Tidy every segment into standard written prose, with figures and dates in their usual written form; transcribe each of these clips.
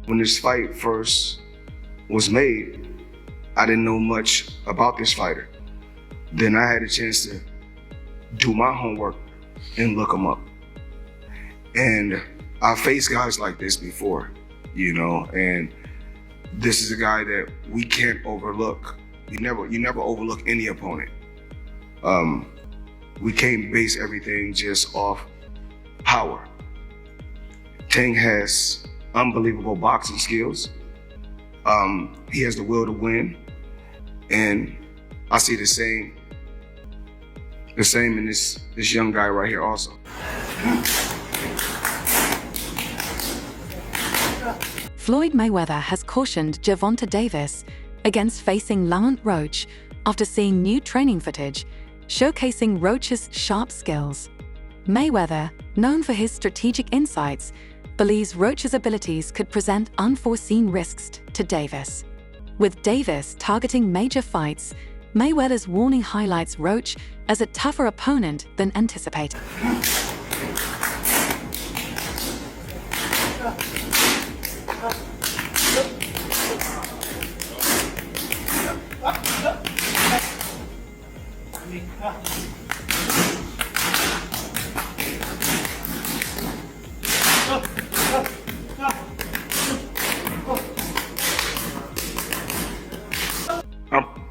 When this fight first was made, I didn't know much about this fighter. Then I had a chance to do my homework and look him up. And I faced guys like this before, and this is a guy that we can't overlook. You never overlook any opponent. We can't base everything just off power. Tank has unbelievable boxing skills. He has the will to win, and I see the same in this young guy right here also. Floyd Mayweather has cautioned Gervonta Davis against facing Lamont Roach after seeing new training footage showcasing Roach's sharp skills. Mayweather, known for his strategic insights, believes Roach's abilities could present unforeseen risks to Davis. With Davis targeting major fights, Mayweather's warning highlights Roach as a tougher opponent than anticipated.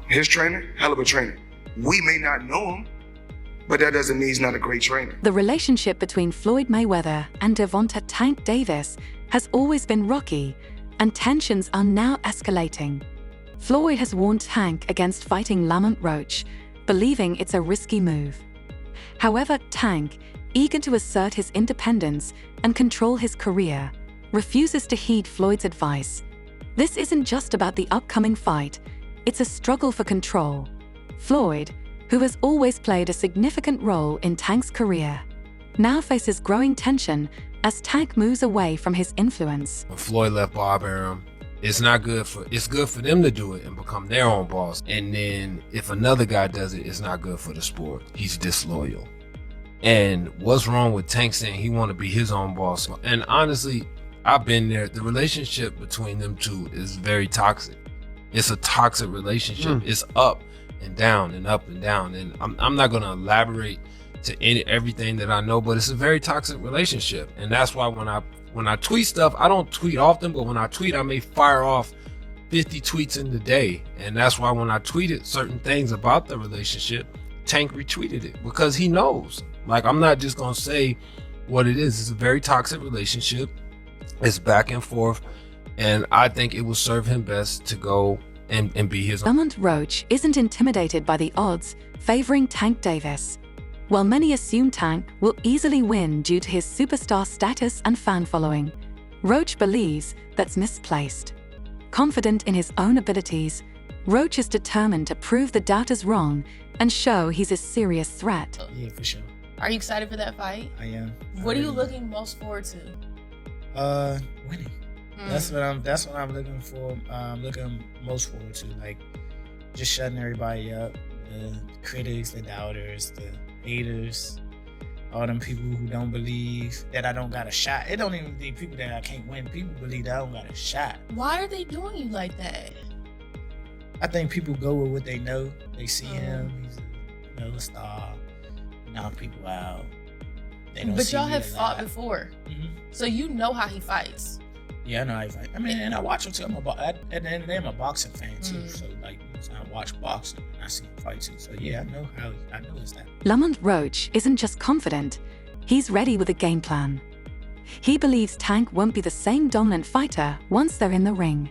His trainer, hell of a trainer. We may not know him, but that doesn't mean he's not a great trainer. The relationship between Floyd Mayweather and Gervonta "Tank" Davis has always been rocky, and tensions are now escalating. Floyd has warned Tank against fighting Lamont Roach, believing it's a risky move. However, Tank, eager to assert his independence and control his career, refuses to heed Floyd's advice. This isn't just about the upcoming fight, it's a struggle for control. Floyd, who has always played a significant role in Tank's career, now faces growing tension as Tank moves away from his influence. When Floyd left Bob Arum, it's good for them to do it and become their own boss. And then if another guy does it, it's not good for the sport. He's disloyal. And what's wrong with Tank saying he want to be his own boss? And honestly, I've been there. The relationship between them two is very toxic. It's a toxic relationship. It's up and down and up and down. And I'm not going to elaborate to everything that I know, but it's a very toxic relationship. And that's why when I tweet stuff, I don't tweet often, but when I tweet, I may fire off 50 tweets in the day. And that's why when I tweeted certain things about the relationship, Tank retweeted it because he knows. Like, I'm not just going to say what it is. It's a very toxic relationship. It's back and forth. And I think it will serve him best to go and be his own. Lamont Roach isn't intimidated by the odds favoring Tank Davis. While many assume Tank will easily win due to his superstar status and fan following, Roach believes that's misplaced. Confident in his own abilities, Roach is determined to prove the doubters wrong and show he's a serious threat. Yeah, for sure. Are you excited for that fight? I am. What are you looking most forward to? Winning. That's what I'm looking for. Looking most forward to, like, just shutting everybody up. The critics, the doubters, the haters, all them people who don't believe that I don't got a shot. It don't even be people that I can't win. People believe that I don't got a shot. Why are they doing you like that? I think people go with what they know. They see him, he's a star, knock people out. They don't But see y'all me have alive. fought before, so you know how he fights. Yeah, I know how he fight. I mean, and I watch him too. At the end of the day, I'm a boxing fan too. So, like, I watch boxing and I see him fight too. So yeah, I know his that. Lamont Roach isn't just confident, he's ready with a game plan. He believes Tank won't be the same dominant fighter once they're in the ring.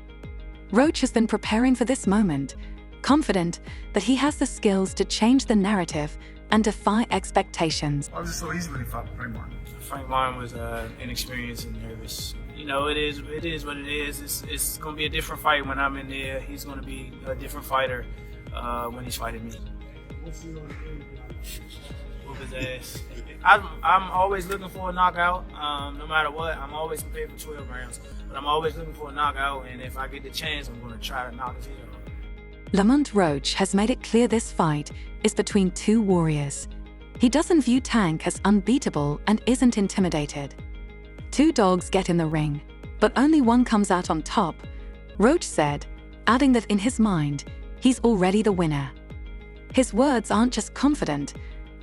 Roach has been preparing for this moment, confident that he has the skills to change the narrative and defy expectations. I was just so easy when he fought Frank Martin. Frank Martin was inexperienced and nervous. You know, it is what it is. It's going to be a different fight when I'm in there. He's going to be a different fighter when he's fighting me. Whoop his ass. I'm always looking for a knockout. No matter what, I'm always prepared for 12 rounds. But I'm always looking for a knockout, and if I get the chance, I'm going to try to knock his head off. Lamont Roach has made it clear this fight is between two warriors. He doesn't view Tank as unbeatable and isn't intimidated. Two dogs get in the ring, but but only one comes out on top, Roach said, adding that in his mind, he's already the winner. His words aren't just confident,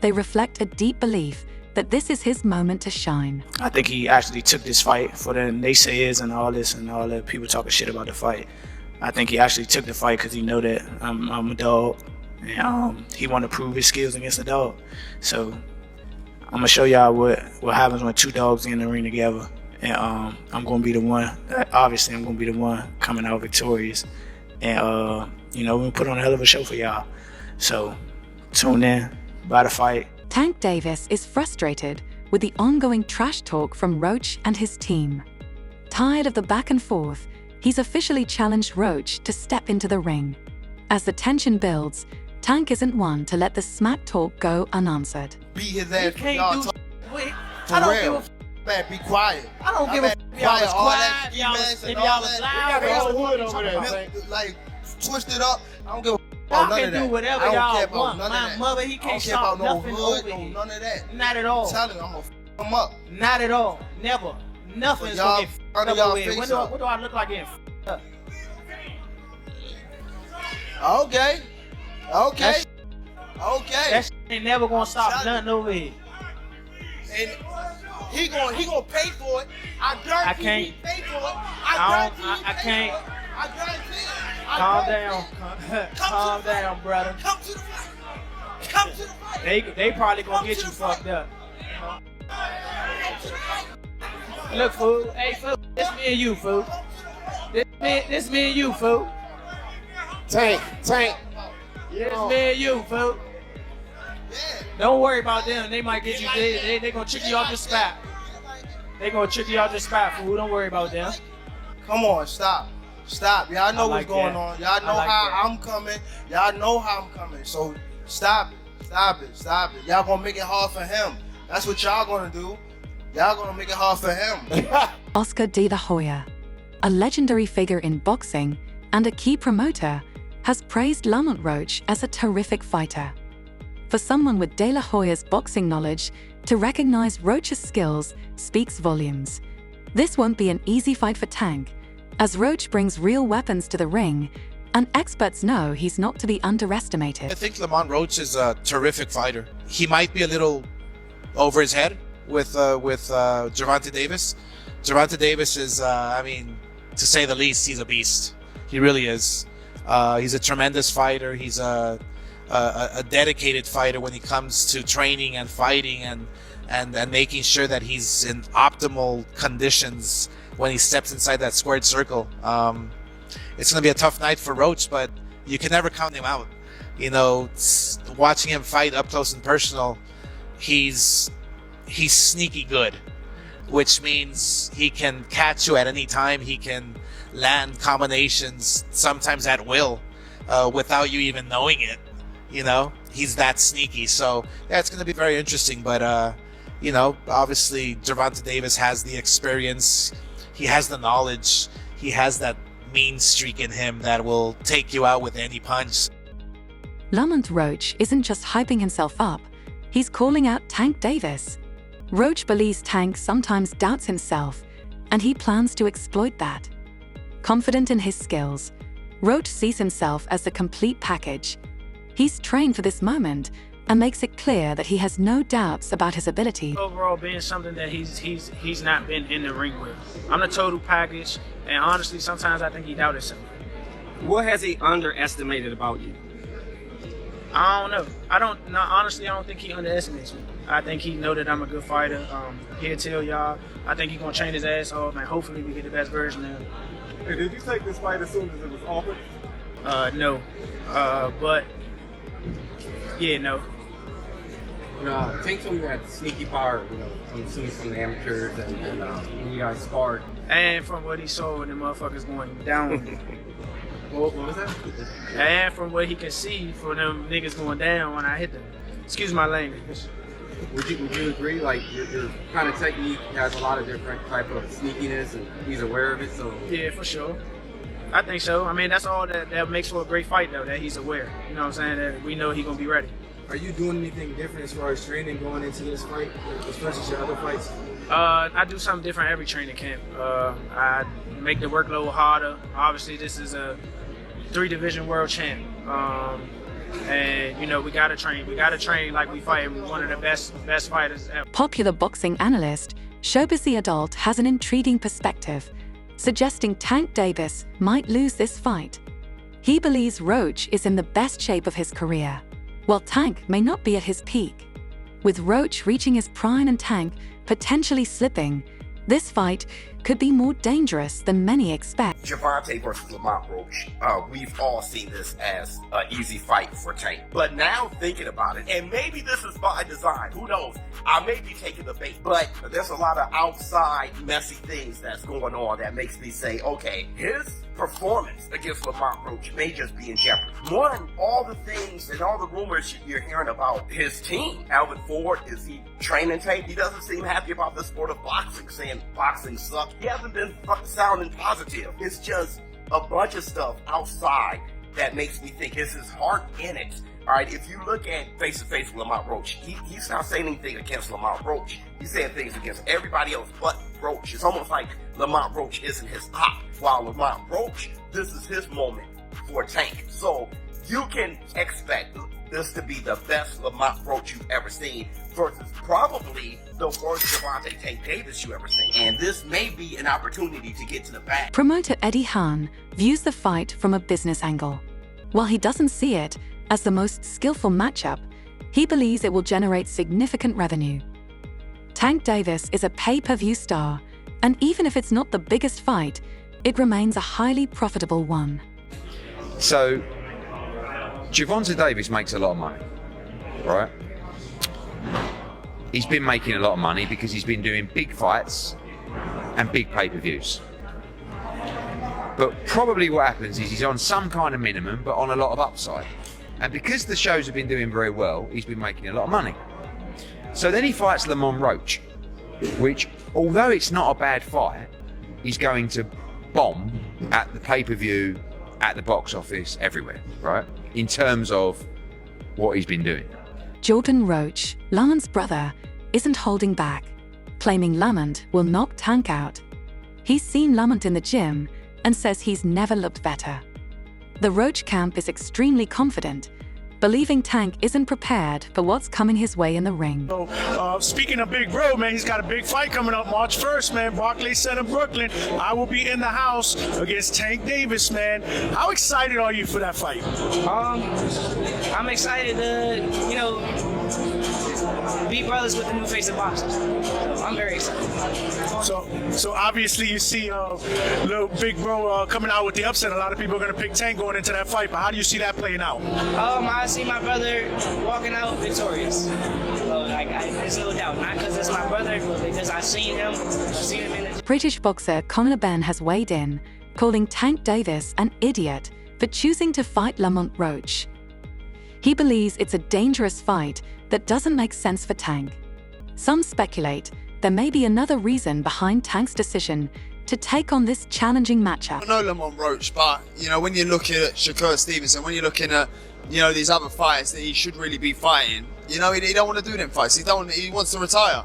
they reflect a deep belief that this is his moment to shine. I think he actually took this fight for the naysayers and all this and all the people talking shit about the fight. I think he actually took the fight because he know that I'm a dog, and he want to prove his skills against a dog. So I'm gonna show y'all what happens when two dogs in the ring together, and I'm gonna be the one. Obviously, I'm gonna be the one coming out victorious, and we're gonna put on a hell of a show for y'all. So tune in, buy the fight. Tank Davis is frustrated with the ongoing trash talk from Roach and his team. Tired of the back and forth, he's officially challenged Roach to step into the ring. As the tension builds, Tank isn't one to let the smack talk go unanswered. Beat his ass. You can't y'all do talk I don't real. give Man, be quiet. I don't give a Man, if y'all was all quiet, that if y'all was, ski if mask y'all and was all loud, that. y'all Real was wood over there. like twist it up. I don't give a Y'all none can of do that. whatever I don't y'all care about want. none of My that. mother, he I don't can't care about stop no nothing hood, over no here. none of that. Not at I'm all. telling you, I'm gonna him up. Not at all. Never. Nothing's Y'all gonna get front of up y'all over here. face What up. do I look like getting up? Okay. Okay. Okay. That shit ain't never gonna stop nothing over here. And he gonna pay for it. I guarantee I can't. he pay for it. I can't. I guarantee it. Calm down. Calm down, brother. Come to the fight. Come to the fight. They probably gonna get you fucked up. Look, fool. Hey, fool. This me and you, fool. This me and you, fool. Tank. This me and you, fool. Don't worry about them. They might get you. They gonna trick you off the spot. They gonna trick you off the spot, fool. Don't worry about them. Come on, stop. Y'all know I like what's going that. on. Y'all know I like how that. I'm coming. Y'all know how I'm coming. So stop it. Y'all gonna make it hard for him. That's what y'all gonna do. Y'all gonna make it hard for him. Oscar De La Hoya, a legendary figure in boxing and a key promoter, has praised Lamont Roach as a terrific fighter. For someone with De La Hoya's boxing knowledge, to recognize Roach's skills speaks volumes. This won't be an easy fight for Tank, as Roach brings real weapons to the ring, and experts know he's not to be underestimated. I think Lamont Roach is a terrific fighter. He might be a little over his head with Gervonta Davis. Gervonta Davis is, to say the least, he's a beast. He really is. He's a tremendous fighter. He's a dedicated fighter when it comes to training and fighting and making sure that he's in optimal conditions when he steps inside that squared circle. It's going to be a tough night for Roach, but you can never count him out. You know, watching him fight up close and personal, he's sneaky good, which means he can catch you at any time. He can land combinations sometimes at will without you even knowing it. You know, he's that sneaky. So yeah, it's going to be very interesting. But obviously Gervonta Davis has the experience. He has the knowledge. He has that mean streak in him that will take you out with any punch. Lamont Roach isn't just hyping himself up, he's calling out Tank Davis. Roach believes Tank sometimes doubts himself, and he plans to exploit that. Confident in his skills, Roach sees himself as the complete package. He's trained for this moment and makes it clear that he has no doubts about his ability. Overall, being something that he's not been in the ring with. I'm the total package, and honestly, sometimes I think he doubted himself. What has he underestimated about you? I don't know. Honestly, I don't think he underestimates me. I think he know that I'm a good fighter. He'll tell y'all. I think he's gonna train his ass off, and hopefully we get the best version of him. Hey, did you take this fight as soon as it was offered? No. But yeah, no. Tank told me you had sneaky power, I'm assuming from the amateurs and when you guys sparred. And from what he saw when the motherfuckers going down. What was that? And from what he can see for them niggas going down when I hit them. Excuse my language. Would you agree? Like your kind of technique has a lot of different type of sneakiness, and he's aware of it. So Yeah, for sure. I think so. I mean, that's all that makes for a great fight, though. That he's aware. You know what I'm saying? That we know he's gonna be ready. are you doing anything different as far as training going into this fight, as far as your other fights? I do something different every training camp. I make the workload harder. Obviously, this is a 3-division world champ. And, you know, we got to train. We got to train like we fight one of the best fighters ever. Popular boxing analyst Showbiz the Adult has an intriguing perspective, suggesting Tank Davis might lose this fight. He believes Roach is in the best shape of his career, while Tank may not be at his peak. With Roach reaching his prime and Tank potentially slipping, this fight could be more dangerous than many expect. Gervonta versus Lamont Roach. We've all seen this as an easy fight for Tank. But now thinking about it, and maybe this is by design, who knows? I may be taking the bait, but there's a lot of outside messy things that's going on that makes me say, okay, his performance against Lamont Roach may just be in jeopardy. One, all the things and all the rumors you're hearing about his team. Alvin Ford, is he training Tank? He doesn't seem happy about the sport of boxing, saying boxing sucks. He hasn't been sounding positive. It's just a bunch of stuff outside that makes me think is his heart in it. All right, if you look at face-to-face with Lamont Roach, he's not saying anything against Lamont Roach. He's saying things against everybody else but Roach. It's almost like Lamont Roach isn't his op, while Lamont Roach, this is his moment for Tank. So you can expect this to be the best Lamont Roach you've ever seen versus probably the worst Gervonta Tank Davis you ever seen. And this may be an opportunity to get to the bag. Promoter Eddie Hahn views the fight from a business angle. While he doesn't see it as the most skillful matchup, he believes it will generate significant revenue. Tank Davis is a pay-per-view star, and even if it's not the biggest fight, it remains a highly profitable one. So, Gervonta Davis makes a lot of money, right? He's been making a lot of money because he's been doing big fights and big pay-per-views. But probably what happens is he's on some kind of minimum, but on a lot of upside. And because the shows have been doing very well, he's been making a lot of money. So then he fights Lamont Roach, which, although it's not a bad fight, he's going to bomb at the pay-per-view, at the box office, everywhere, right? In terms of what he's been doing. Jordan Roach, Lamont's brother, isn't holding back, claiming Lamont will knock Tank out. He's seen Lamont in the gym and says he's never looked better. The Roach camp is extremely confident, believing Tank isn't prepared for what's coming his way in the ring. So, speaking of Big Bro, man, he's got a big fight coming up March 1st, man. Barclays Center, Brooklyn. I will be in the house against Tank Davis, man. How excited are you for that fight? I'm excited to, beat brothers with the new face of boxing. So I'm very excited. So obviously you see little Big Bro coming out with the upset. A lot of people are going to pick Tank going into that fight, but how do you see that playing out? I see my brother walking out victorious. So, there's no doubt. Not because it's my brother, but because I've seen him in the... British boxer Conor Benn has weighed in, calling Tank Davis an idiot for choosing to fight Lamont Roach. He believes it's a dangerous fight that doesn't make sense for Tank. Some speculate there may be another reason behind Tank's decision to take on this challenging matchup. I know Lamont Roach, but when you're looking at Shakur Stevenson, when you're looking at these other fights that he should really be fighting, he don't want to do them fights. He wants to retire.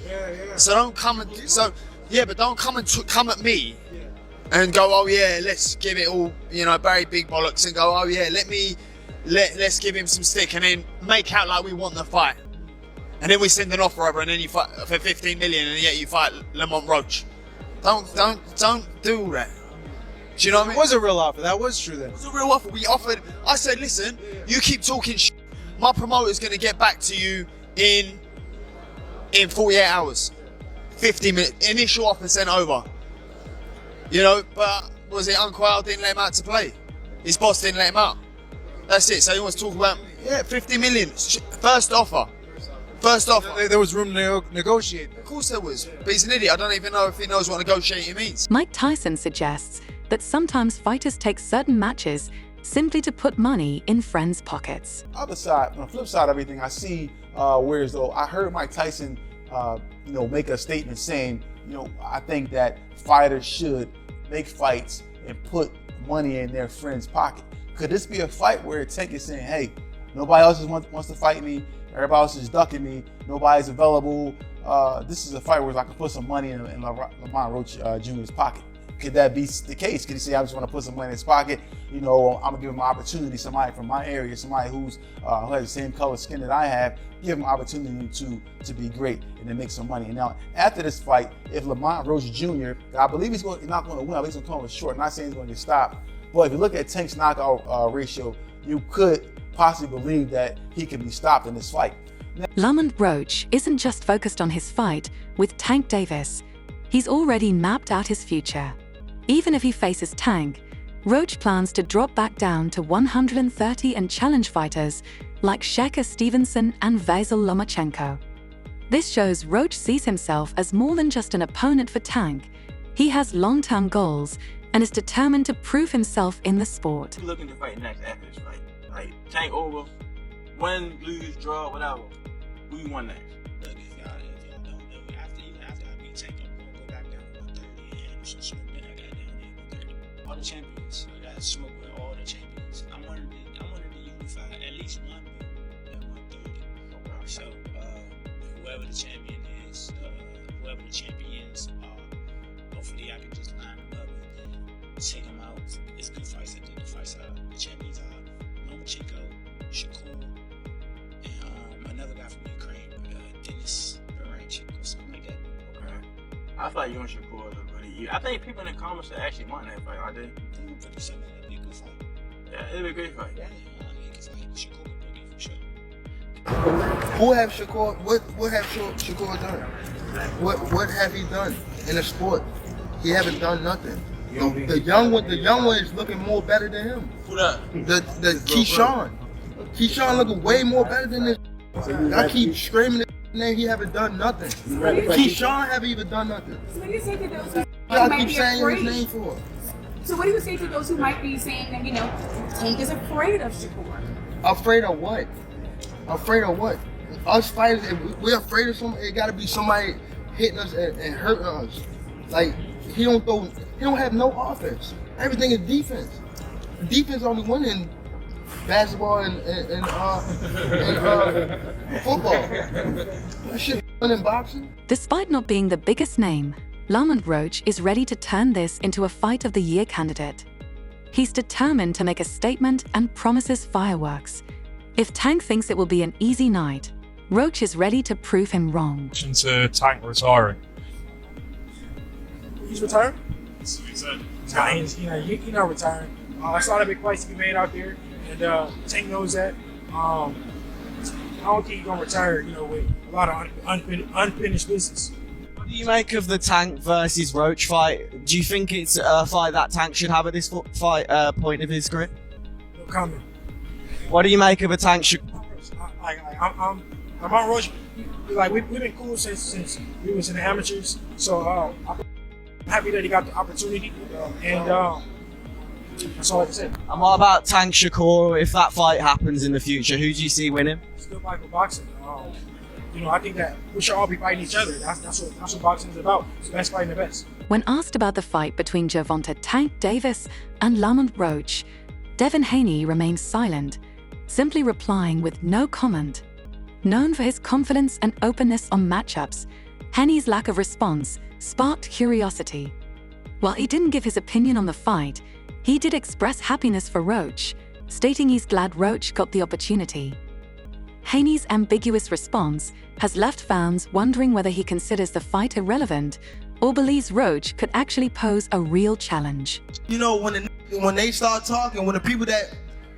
Yeah. So don't come and but don't come at me and go, oh yeah, let's give it all, Barry Big Bollocks, and go, oh yeah, let's give him some stick, and then make out like we want the fight. And then we send an offer over, and then you fight for 15 million, and yet you fight Lamont Roach. Don't do that. Do you know what I mean? It was a real offer. That was true then. It was a real offer. We offered. I said, listen, you keep talking shit. My promoter's going to get back to you in 48 hours. 50 minutes. Initial offer sent over. But was it Uncle Al didn't let him out to play? His boss didn't let him out. That's it. So he wants to talk about, 50 million. First offer. There was room to negotiate. Of course there was. But he's an idiot. I don't even know if he knows what negotiating means. Mike Tyson suggests that sometimes fighters take certain matches simply to put money in friends' pockets. On the flip side of everything, I see whereas though I heard Mike Tyson, make a statement saying, I think that fighters should make fights and put money in their friends' pocket. Could this be a fight where Tank is saying, hey, nobody else wants to fight me, Everybody else is ducking me. Nobody's available. This is a fight where I can put some money in Lamont Roach Jr.'s pocket. Could that be the case? Could he say, I just want to put some money in his pocket? You know, I'm gonna give him an opportunity. Somebody from my area, somebody who has the same color skin that I have, give him an opportunity to be great and to make some money. And now, after this fight, if Lamont Roach Jr., I believe he's not going to win. I think he's going to come up short. I'm not saying he's going to get stopped, but if you look at Tank's knockout ratio, you could possibly believe that he can be stopped in this fight. Lamont Roach isn't just focused on his fight with Tank Davis. He's already mapped out his future. Even if he faces Tank, Roach plans to drop back down to 130 and challenge fighters like Shakur Stevenson and Vasyl Lomachenko. This shows Roach sees himself as more than just an opponent for Tank. He has long-term goals and is determined to prove himself in the sport. Who's looking to fight next after this fight? Like, Tank over, win, lose, draw, whatever. Who you want next? Look, if y'all don't know, even after I beat Tank, I'm gonna go back down to 130 and some smoke that I got down there 130. All the champions, I got smoke with all the champions. I wanted to unify at least one at 130. So whoever the champion is, whoever the champions are, hopefully I can just line them up and take them out. It's good fights. I think the fights the champions are Lomachenko, Shakur, and another guy from Ukraine, Dennis Baranchik or something like that. Okay. I thought you and Shakur was really. I think people in the comments actually want that fight, aren't they? That'd be a good fight. Yeah, it'd be a great fight. Yeah, Shakur could boogie for sure. Who have Shakur? What have Shakur done? What have he done in the sport? He haven't done nothing. The young one is looking more better than him. Who that? The Keyshawn. Keyshawn looking way more better than this. I keep screaming his name. He haven't done nothing. Keyshawn haven't even done nothing. So what do you say to those who Y'all might keep be saying afraid? his name for. So what do you say to those who might be saying that, you know, Tank is afraid of Shakur? Afraid of what? Afraid of what? Us fighters, if we're afraid of somebody, it gotta be somebody hitting us and hurting us. Like, he don't have no offense. Everything is defense. Defense only win in basketball and football. That shit in boxing. Despite not being the biggest name, Lamont Roach is ready to turn this into a Fight of the Year candidate. He's determined to make a statement and promises fireworks. If Tank thinks it will be an easy night, Roach is ready to prove him wrong. To Tank retiring. He's retiring? Nah, he's not retiring. There's a lot of big fights to be made out there, and Tank knows that. I don't think he's gonna retire, with a lot of unfinished business. What do you make of the Tank versus Roach fight? Do you think it's a fight that Tank should have at this point of his career? No comment. What do you make of a Tank? I'm on Roach. Like we've been cool since we was in the amateurs. So I'm happy that he got the opportunity, and that's all I can say. And what about Tank Shakur? If that fight happens in the future, who do you see winning? It's good fight for boxing. I think that we should all be fighting each other. That's what boxing is about. It's the best fighting the best. When asked about the fight between Gervonta Tank Davis and Lamont Roach, Devin Haney remained silent, simply replying with no comment. Known for his confidence and openness on matchups, Haney's lack of response sparked curiosity. While he didn't give his opinion on the fight, he did express happiness for Roach, stating he's glad Roach got the opportunity. Haney's ambiguous response has left fans wondering whether he considers the fight irrelevant or believes Roach could actually pose a real challenge. When they start talking, when the people that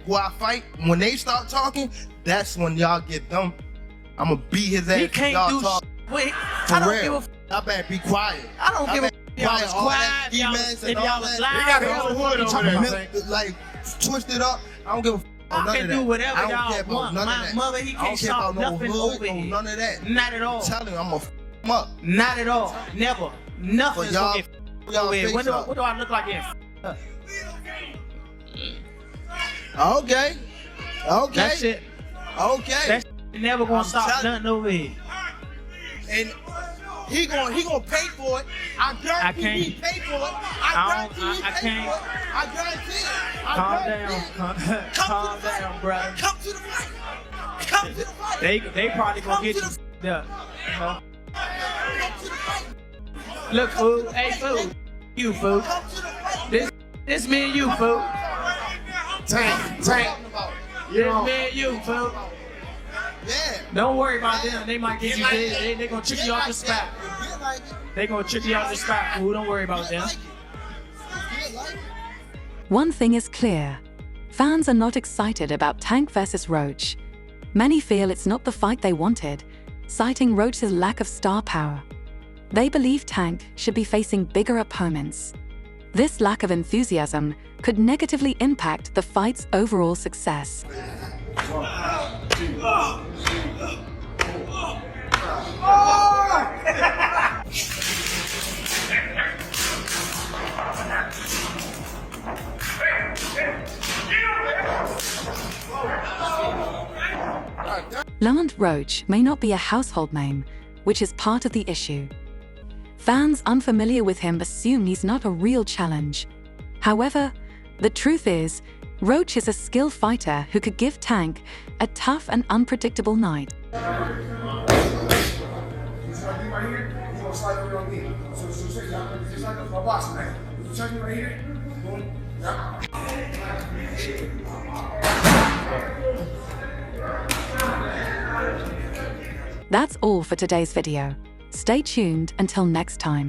who I fight, when they start talking, that's when y'all get dumb. I'ma beat his ass. He can't y'all do talk. shit. For I don't real. give a I better be quiet. I don't give a y'all was quiet, if y'all was loud. Like, twist it up. I don't give a f I none can of do that. whatever I don't y'all care about want. none of My that. mother, he I can't don't care stop about no nothing hood over or here. none of that. Not at all. I'm telling you, I'm gonna f him up. Not at all. Never. Nothing's y'all- gonna get y'all over here. face What up. do I look like here? Okay. That's it. Okay. That's never gonna stop nothing over here. And he gonna pay for it. I guarantee he pay for it. I guarantee he pay for it. I guarantee it. Calm down. Calm down, brother. Come to the fight. They probably gonna get you up. Look, fool. Hey, fool. You, fool. This me and you, fool. Tank. This me and you, fool. Yeah. Don't worry about them. They might get you. They gonna trick you off the spot. They gonna trick you off the spot, fool. Don't worry about them. One thing is clear. Fans are not excited about Tank versus Roach. Many feel it's not the fight they wanted, citing Roach's lack of star power. They believe Tank should be facing bigger opponents. This lack of enthusiasm could negatively impact the fight's overall success. Lamont Roach may not be a household name, which is part of the issue. Fans unfamiliar with him assume he's not a real challenge. However, the truth is, Roach is a skilled fighter who could give Tank a tough and unpredictable night. That's all for today's video. Stay tuned until next time.